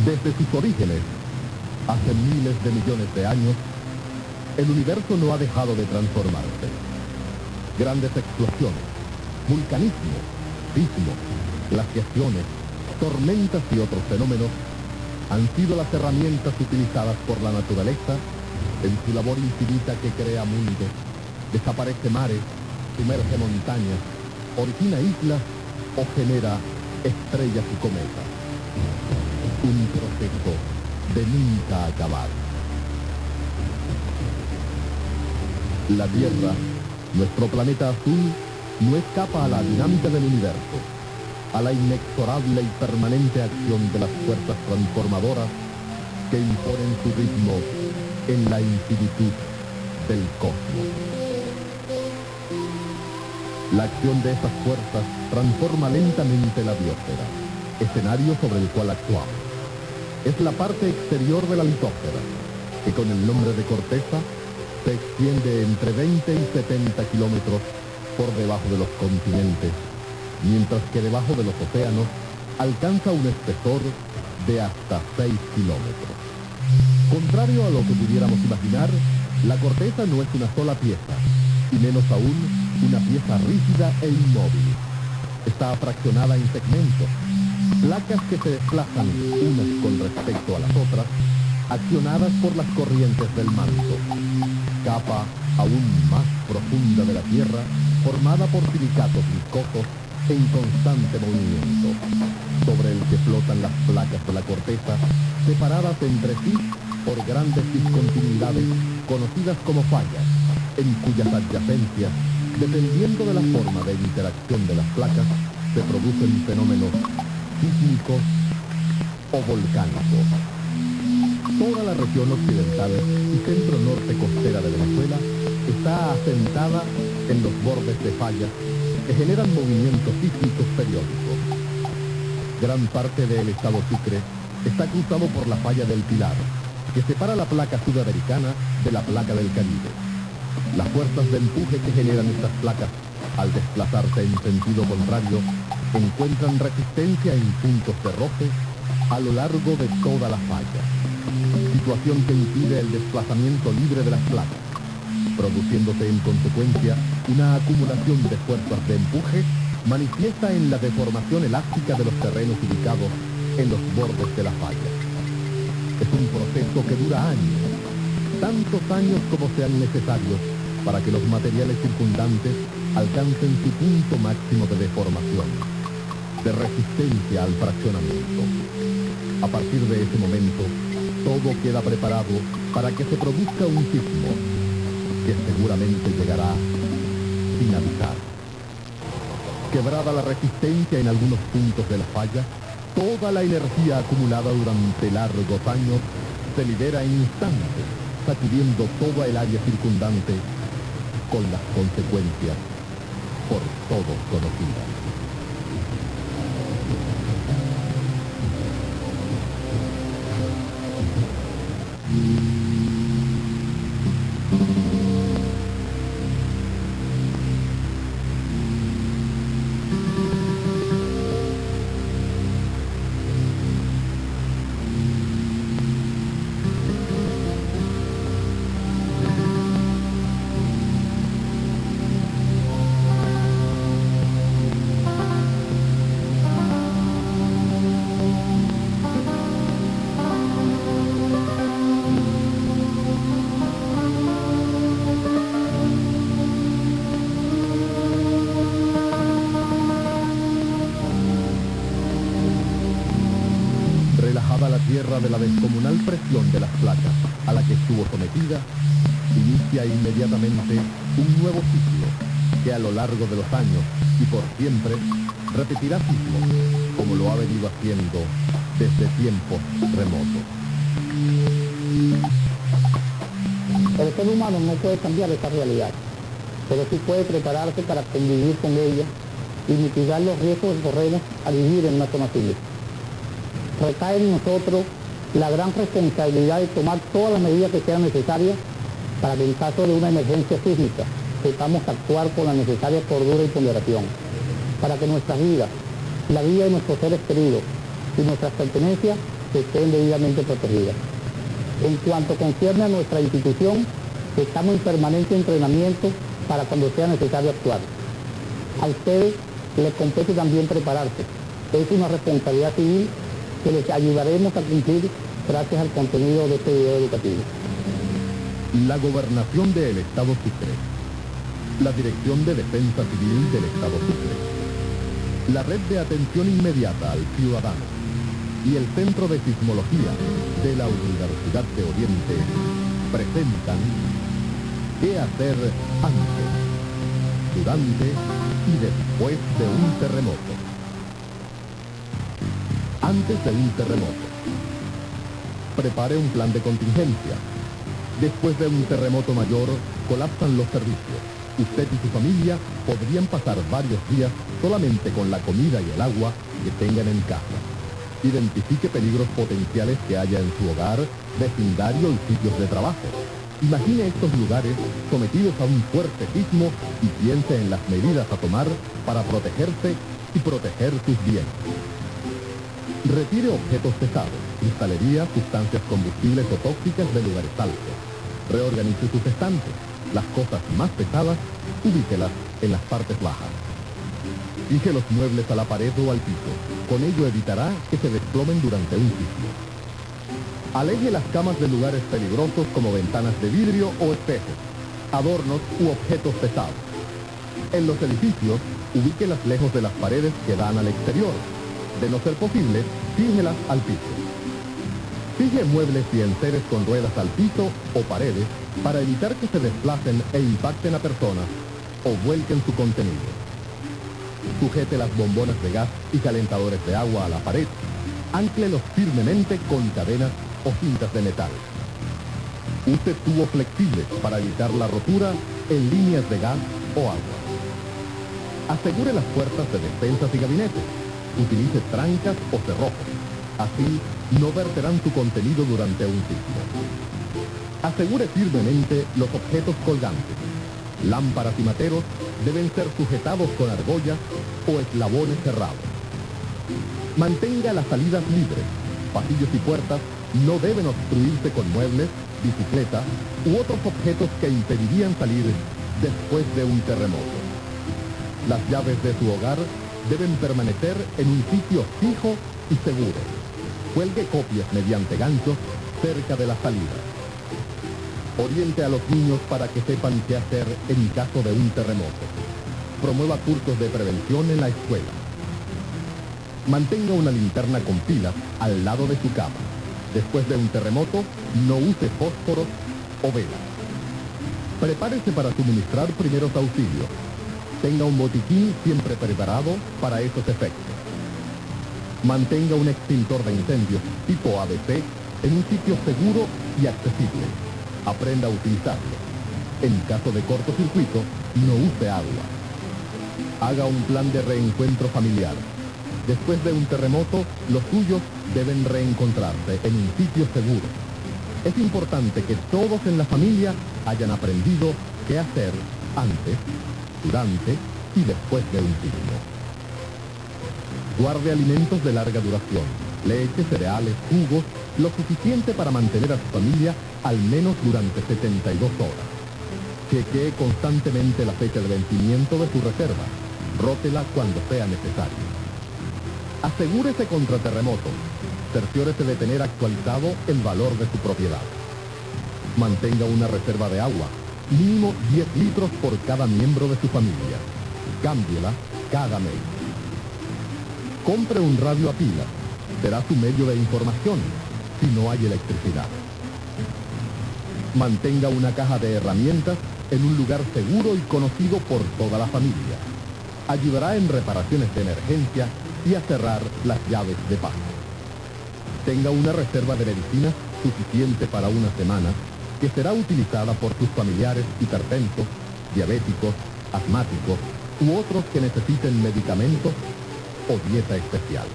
Desde sus orígenes, hace miles de millones de años, el universo no ha dejado de transformarse. Grandes explosiones, vulcanismo, sismos, glaciaciones, tormentas y otros fenómenos han sido las herramientas utilizadas por la naturaleza en su labor infinita que crea mundos, desaparece mares, sumerge montañas, origina islas o genera estrellas y cometas. Un proceso de nunca acabar. La Tierra, nuestro planeta azul, no escapa a la dinámica del universo, a la inexorable y permanente acción de las fuerzas transformadoras que imponen su ritmo en la infinitud del cosmos. La acción de estas fuerzas transforma lentamente la biosfera, escenario sobre el cual actuamos. Es la parte exterior de la litosfera, que con el nombre de corteza se extiende entre 20 y 70 kilómetros por debajo de los continentes, mientras que debajo de los océanos alcanza un espesor de hasta 6 kilómetros. Contrario a lo que pudiéramos imaginar, la corteza no es una sola pieza, y menos aún una pieza rígida e inmóvil. Está fraccionada en segmentos, placas que se desplazan unas con respecto a las otras, accionadas por las corrientes del manto. Capa aún más profunda de la Tierra, formada por silicatos viscosos en constante movimiento, sobre el que flotan las placas de la corteza, separadas entre sí por grandes discontinuidades conocidas como fallas, en cuyas adyacencias, dependiendo de la forma de interacción de las placas, se producen fenómenos sísmicos o volcánicos. Toda la región occidental y centro-norte costera de Venezuela está asentada en los bordes de fallas que generan movimientos sísmicos periódicos. Gran parte del estado Sucre está cruzado por la falla del Pilar, que separa la placa sudamericana de la placa del Caribe. Las fuerzas de empuje que generan estas placas, al desplazarse en sentido contrario, encuentran resistencia en puntos de roce a lo largo de toda la falla, situación que impide el desplazamiento libre de las placas, produciéndose en consecuencia una acumulación de fuerzas de empuje manifiesta en la deformación elástica de los terrenos ubicados en los bordes de la falla. Es un proceso que dura años, tantos años como sean necesarios para que los materiales circundantes alcancen su punto máximo de deformación, de resistencia al fraccionamiento. A partir de ese momento, todo queda preparado para que se produzca un sismo, que seguramente llegará sin avisar. Quebrada la resistencia en algunos puntos de la falla, toda la energía acumulada durante largos años se libera en instantes, sacudiendo toda el área circundante con las consecuencias por todos conocidas. La Tierra de la descomunal presión de las placas a la que estuvo sometida, inicia inmediatamente un nuevo ciclo que a lo largo de los años y por siempre repetirá ciclos como lo ha venido haciendo desde tiempos remotos. El ser humano no puede cambiar esta realidad, pero sí puede prepararse para convivir con ella y mitigar los riesgos que corremos a vivir en una zona sísmica. Recae en nosotros la gran responsabilidad de tomar todas las medidas que sean necesarias para que en caso de una emergencia sísmica sepamos actuar con la necesaria cordura y ponderación, para que nuestras vidas, la vida de nuestros seres queridos y nuestras pertenencias que estén debidamente protegidas. En cuanto concierne a nuestra institución, estamos en permanente entrenamiento para cuando sea necesario actuar. A ustedes les compete también prepararse. Es una responsabilidad civil que les ayudaremos a cumplir gracias al contenido de este video educativo. La Gobernación del Estado Sucre, la Dirección de Defensa Civil del Estado Sucre, la Red de Atención Inmediata al Ciudadano y el Centro de Sismología de la Universidad de Oriente presentan ¿Qué hacer antes, durante y después de un terremoto? Antes de un terremoto, prepare un plan de contingencia. Después de un terremoto mayor, colapsan los servicios. Usted y su familia podrían pasar varios días solamente con la comida y el agua que tengan en casa. Identifique peligros potenciales que haya en su hogar, vecindario y sitios de trabajo. Imagine estos lugares sometidos a un fuerte sismo y piense en las medidas a tomar para protegerse y proteger sus bienes. Retire objetos pesados, cristalería, sustancias combustibles o tóxicas de lugares altos. Reorganice sus estantes. Las cosas más pesadas, ubíquelas en las partes bajas. Fije los muebles a la pared o al piso. Con ello evitará que se desplomen durante un sismo. Aleje las camas de lugares peligrosos como ventanas de vidrio o espejos, adornos u objetos pesados. En los edificios, ubíquelas lejos de las paredes que dan al exterior. De no ser posible, fíjelas al piso. Fije muebles y enseres con ruedas al piso o paredes para evitar que se desplacen e impacten a personas o vuelquen su contenido. Sujete las bombonas de gas y calentadores de agua a la pared. Ánclelos firmemente con cadenas o cintas de metal. Use tubos flexibles para evitar la rotura en líneas de gas o agua. Asegure las puertas de despensas y gabinetes. Utilice trancas o cerrojos. Así no verterán su contenido durante un sismo. Asegure firmemente los objetos colgantes. Lámparas y materos deben ser sujetados con argollas o eslabones cerrados. Mantenga las salidas libres. Pasillos y puertas no deben obstruirse con muebles, bicicletas u otros objetos que impedirían salir después de un terremoto. Las llaves de su hogar deben permanecer en un sitio fijo y seguro. Cuelgue copias mediante ganchos cerca de la salida. Oriente a los niños para que sepan qué hacer en caso de un terremoto. Promueva cursos de prevención en la escuela. Mantenga una linterna con pilas al lado de su cama. Después de un terremoto, no use fósforos o velas. Prepárese para suministrar primeros auxilios. Tenga un botiquín siempre preparado para esos efectos. Mantenga un extintor de incendios tipo ABC en un sitio seguro y accesible. Aprenda a utilizarlo. En caso de cortocircuito, no use agua. Haga un plan de reencuentro familiar. Después de un terremoto, los suyos deben reencontrarse en un sitio seguro. Es importante que todos en la familia hayan aprendido qué hacer antes, durante y después de un sismo. Guarde alimentos de larga duración, leche, cereales, jugos, lo suficiente para mantener a su familia al menos durante 72 horas. Chequee constantemente la fecha de vencimiento de su reserva. Rótela cuando sea necesario. Asegúrese contra terremotos. Cerciórese de tener actualizado el valor de su propiedad. Mantenga una reserva de agua, mínimo 10 litros por cada miembro de su familia. Cámbiela cada mes. Compre un radio a pila. Será su medio de información si no hay electricidad. Mantenga una caja de herramientas en un lugar seguro y conocido por toda la familia. Ayudará en reparaciones de emergencia y a cerrar las llaves de paso. Tenga una reserva de medicinas suficiente para una semana que será utilizada por sus familiares hipertensos, diabéticos, asmáticos u otros que necesiten medicamentos o dieta especial.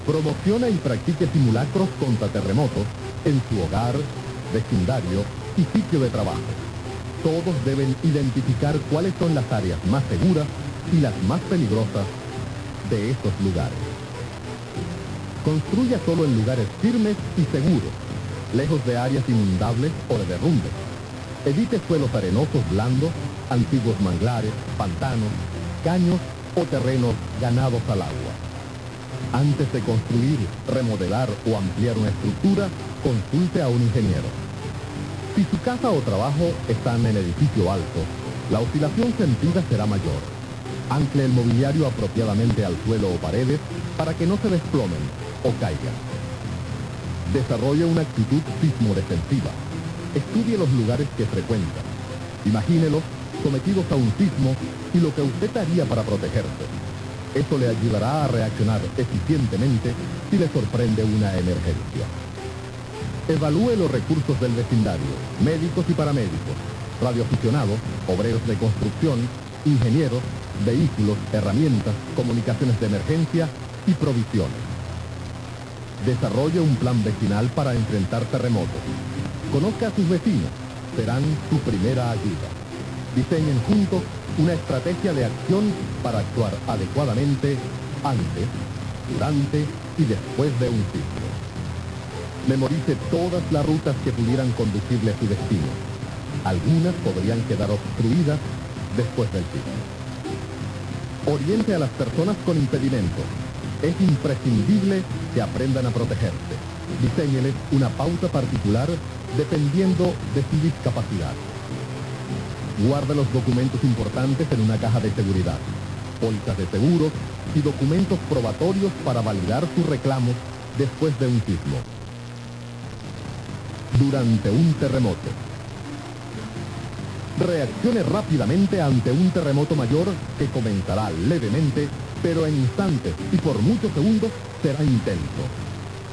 Promociona y practique simulacros contra terremotos en su hogar, vecindario y sitio de trabajo. Todos deben identificar cuáles son las áreas más seguras y las más peligrosas de esos lugares. Construya solo en lugares firmes y seguros, lejos de áreas inundables o de derrumbes. Evite suelos arenosos blandos, antiguos manglares, pantanos, caños o terrenos ganados al agua. Antes de construir, remodelar o ampliar una estructura, consulte a un ingeniero. Si su casa o trabajo están en edificio alto, la oscilación sentida será mayor. Ancle el mobiliario apropiadamente al suelo o paredes para que no se desplomen o caigan. Desarrolle una actitud sismodefensiva. Estudie los lugares que frecuenta. Imagínelos sometidos a un sismo y lo que usted haría para protegerse. Eso le ayudará a reaccionar eficientemente si le sorprende una emergencia. Evalúe los recursos del vecindario, médicos y paramédicos, radioaficionados, obreros de construcción, ingenieros, vehículos, herramientas, comunicaciones de emergencia y provisiones. Desarrolle un plan vecinal para enfrentar terremotos. Conozca a sus vecinos, serán su primera ayuda. Diseñen juntos una estrategia de acción para actuar adecuadamente antes, durante y después de un sismo. Memorice todas las rutas que pudieran conducirle a su destino. Algunas podrían quedar obstruidas después del sismo. Oriente a las personas con impedimentos. Es imprescindible que aprendan a protegerse. Diséñeles una pauta particular dependiendo de su discapacidad. Guarde los documentos importantes en una caja de seguridad, pólizas de seguros y documentos probatorios para validar sus reclamos después de un sismo. Durante un terremoto. Reaccione rápidamente ante un terremoto mayor que comenzará levemente, pero en instantes y por muchos segundos será intenso.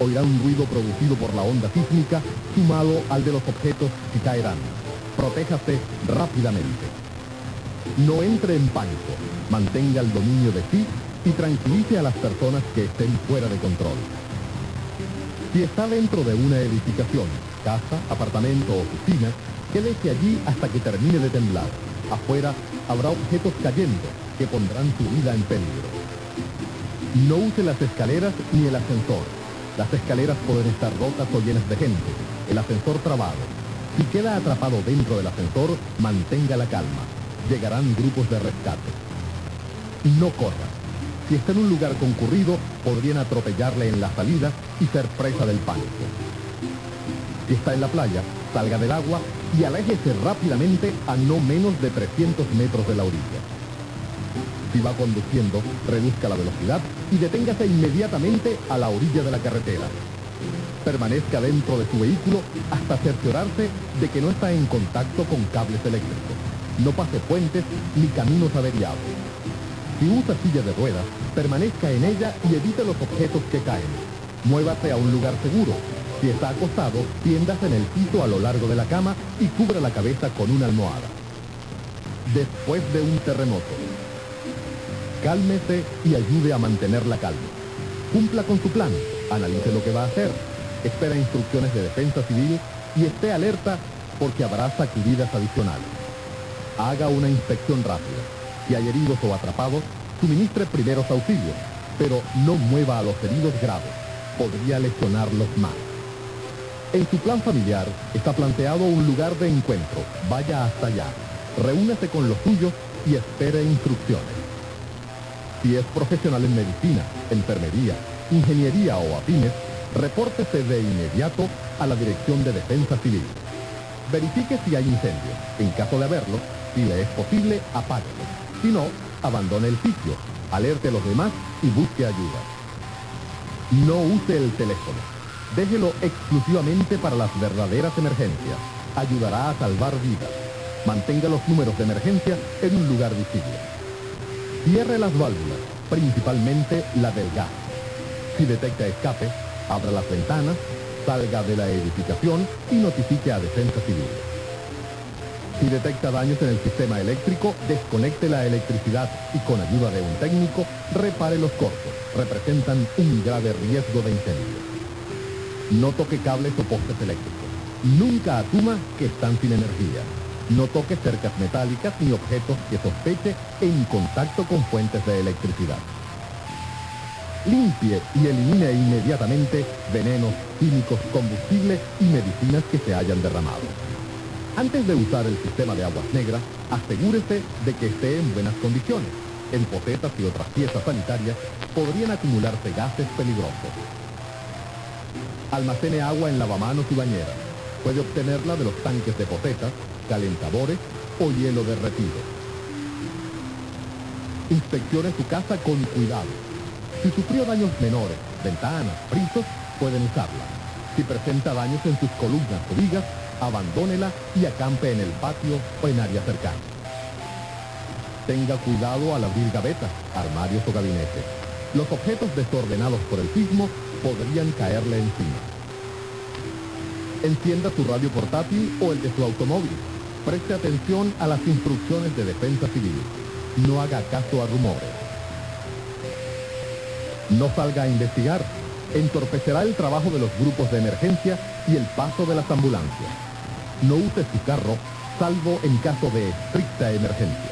Oirá un ruido producido por la onda sísmica sumado al de los objetos que caerán. Protéjase rápidamente. No entre en pánico. Mantenga el dominio de sí y tranquilice a las personas que estén fuera de control. Si está dentro de una edificación, casa, apartamento o oficina, quédese allí hasta que termine de temblar. Afuera habrá objetos cayendo que pondrán su vida en peligro. No use las escaleras ni el ascensor. Las escaleras pueden estar rotas o llenas de gente. El ascensor trabado. Si queda atrapado dentro del ascensor, mantenga la calma. Llegarán grupos de rescate. No corra. Si está en un lugar concurrido, podrían atropellarle en la salida y ser presa del pánico. Si está en la playa, salga del agua y aléjese rápidamente a no menos de 300 metros de la orilla. Si va conduciendo, reduzca la velocidad y deténgase inmediatamente a la orilla de la carretera. Permanezca dentro de su vehículo hasta cerciorarse de que no está en contacto con cables eléctricos. No pase puentes ni caminos averiados. Si usa silla de ruedas, permanezca en ella y evite los objetos que caen. Muévase a un lugar seguro. Si está acostado, tiéndase en el piso a lo largo de la cama y cubra la cabeza con una almohada. Después de un terremoto, cálmese y ayude a mantener la calma. Cumpla con su plan, analice lo que va a hacer, espera instrucciones de defensa civil y esté alerta porque habrá sacudidas adicionales. Haga una inspección rápida. Si hay heridos o atrapados, suministre primeros auxilios, pero no mueva a los heridos graves. Podría lesionarlos más. En su plan familiar está planteado un lugar de encuentro. Vaya hasta allá. Reúnase con los suyos y espere instrucciones. Si es profesional en medicina, enfermería, ingeniería o afines, repórtese de inmediato a la Dirección de Defensa Civil. Verifique si hay incendio. En caso de haberlo, si le es posible, apáguelo. Si no, abandone el sitio, alerte a los demás y busque ayuda. No use el teléfono. Déjelo exclusivamente para las verdaderas emergencias. Ayudará a salvar vidas. Mantenga los números de emergencia en un lugar visible. Cierre las válvulas, principalmente la del gas. Si detecta escape, abra las ventanas, salga de la edificación y notifique a Defensa Civil. Si detecta daños en el sistema eléctrico, desconecte la electricidad y con ayuda de un técnico, repare los cortos. Representan un grave riesgo de incendio. No toque cables o postes eléctricos. Nunca asuma que están sin energía. No toque cercas metálicas ni objetos que sospeche en contacto con fuentes de electricidad. Limpie y elimine inmediatamente venenos, químicos, combustibles y medicinas que se hayan derramado. Antes de usar el sistema de aguas negras, asegúrese de que esté en buenas condiciones. En pocetas y otras piezas sanitarias podrían acumularse gases peligrosos. Almacene agua en lavamanos y bañeras. Puede obtenerla de los tanques de pocetas, calentadores o hielo derretido. Inspeccione su casa con cuidado. Si sufrió daños menores, ventanas, frisos, pueden usarla. Si presenta daños en sus columnas o vigas, abandónela y acampe en el patio o en áreas cercanas. Tenga cuidado al abrir gavetas, armarios o gabinetes. Los objetos desordenados por el sismo podrían caerle encima. Encienda su radio portátil o el de su automóvil. Preste atención a las instrucciones de defensa civil. No haga caso a rumores. No salga a investigar. Entorpecerá el trabajo de los grupos de emergencia y el paso de las ambulancias. No use su carro, salvo en caso de estricta emergencia.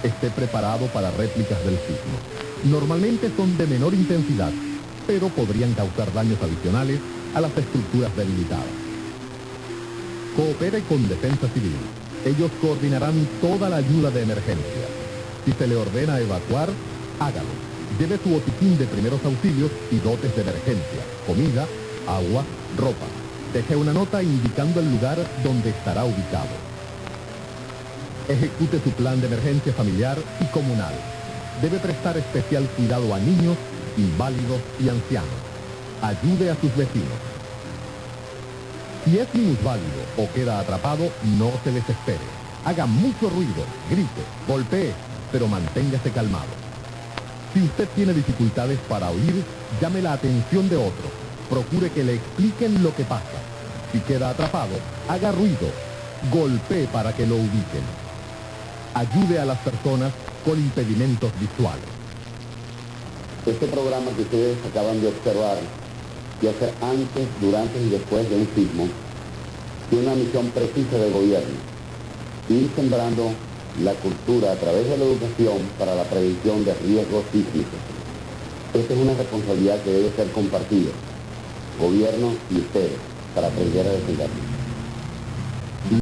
Esté preparado para réplicas del sismo. Normalmente son de menor intensidad, pero podrían causar daños adicionales a las estructuras debilitadas. Coopere con Defensa Civil. Ellos coordinarán toda la ayuda de emergencia. Si se le ordena evacuar, hágalo. Lleve su botiquín de primeros auxilios y dotes de emergencia, comida, agua, ropa. Deje una nota indicando el lugar donde estará ubicado. Ejecute su plan de emergencia familiar y comunal. Debe prestar especial cuidado a niños, inválidos y ancianos. Ayude a sus vecinos. Si es minusválido o queda atrapado, no se desespere. Haga mucho ruido, grite, golpee, pero manténgase calmado. Si usted tiene dificultades para oír, llame la atención de otro. Procure que le expliquen lo que pasa. Si queda atrapado, haga ruido, golpee para que lo ubiquen. Ayude a las personas con impedimentos visuales. Este programa que ustedes acaban de observar y hacer antes, durante y después de un sismo, tiene una misión precisa del gobierno: ir sembrando la cultura a través de la educación para la prevención de riesgos sísmicos. Esta es una responsabilidad que debe ser compartida, gobierno y ustedes, para aprender a defendernos.